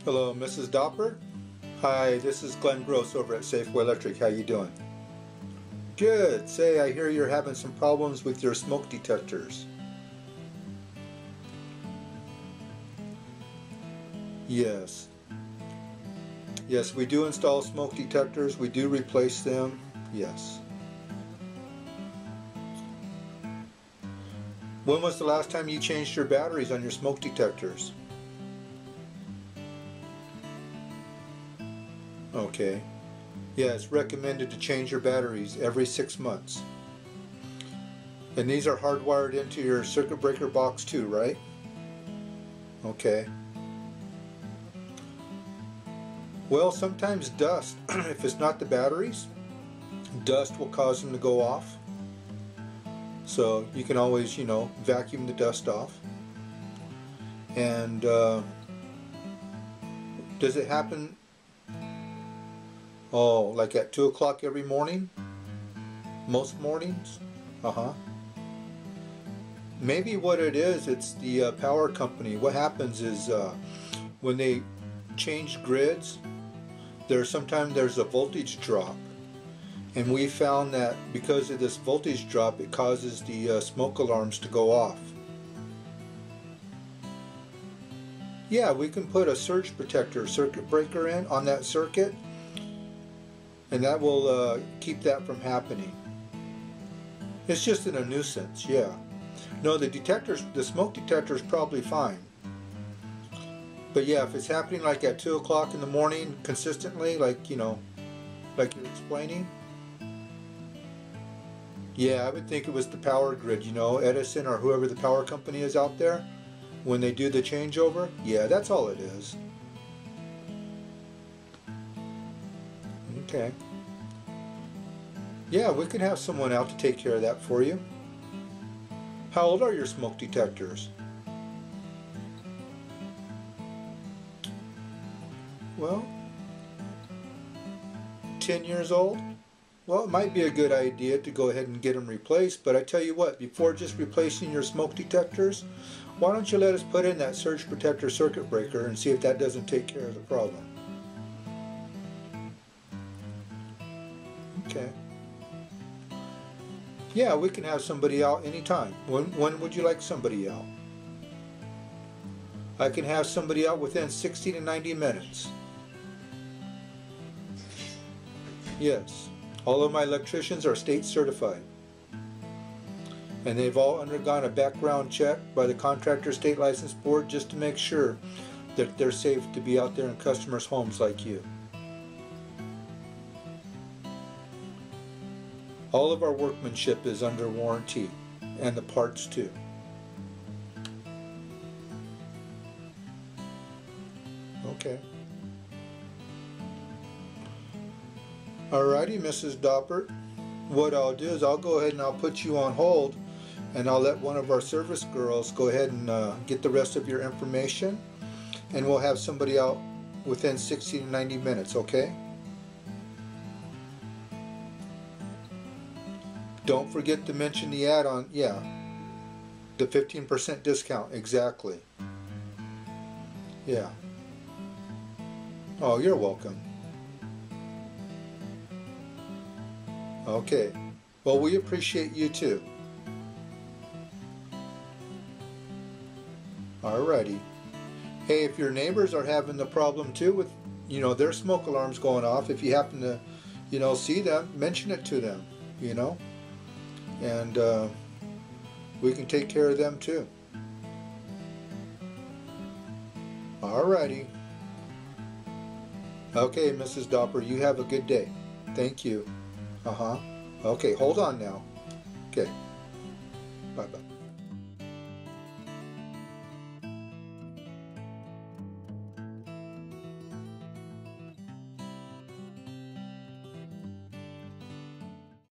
Hello, Mrs. Doppler. Hi, this is Glenn Gross over at Safeway Electric. How you doing? Good. Say, I hear you're having some problems with your smoke detectors. Yes. Yes, we do install smoke detectors. We do replace them. Yes. When was the last time you changed your batteries on your smoke detectors? Okay. Yeah, it's recommended to change your batteries every 6 months. And these are hardwired into your circuit breaker box too, right? Okay. Well, sometimes dust, if it's not the batteries, dust will cause them to go off. So you can always, vacuum the dust off. And does it happen, like at 2 o'clock every morning? Most mornings? Maybe what it is, it's the power company. What happens is when they change grids, sometimes there's a voltage drop. And we found that because of this voltage drop, it causes the smoke alarms to go off. Yeah, we can put a surge protector circuit breaker in on that circuit, and that will keep that from happening. It's just a nuisance, yeah. No, the smoke detector is probably fine. But yeah, if it's happening like at 2 o'clock in the morning consistently, like you're explaining, yeah, I would think it was the power grid, Edison or whoever the power company is out there, when they do the changeover. Yeah, that's all it is. Okay. Yeah, we can have someone out to take care of that for you. How old are your smoke detectors? Well, 10 years old? Well, it might be a good idea to go ahead and get them replaced, but I tell you what, before just replacing your smoke detectors, why don't you let us put in that surge protector circuit breaker and see if that doesn't take care of the problem. Okay. Yeah, we can have somebody out anytime. When would you like somebody out? I can have somebody out within 60 to 90 minutes. Yes. All of my electricians are state certified. And they've all undergone a background check by the Contractor State License Board just to make sure that they're safe to be out there in customers' homes like you. All of our workmanship is under warranty, and the parts too. Okay. Alrighty, Mrs. Doppert. What I'll do is I'll go ahead and I'll put you on hold, and I'll let one of our service girls go ahead and get the rest of your information, and we'll have somebody out within 60 to 90 minutes, okay? Don't forget to mention the add-on, yeah, the 15% discount, exactly. Yeah. Oh, you're welcome. Okay. Well, we appreciate you too. Alrighty. Hey, if your neighbors are having the problem too with, their smoke alarms going off, if you happen to, see them, mention it to them, and we can take care of them too. Alrighty. Okay, Mrs. Dopper, you have a good day. Thank you. Okay, hold on now. Okay. Bye-bye.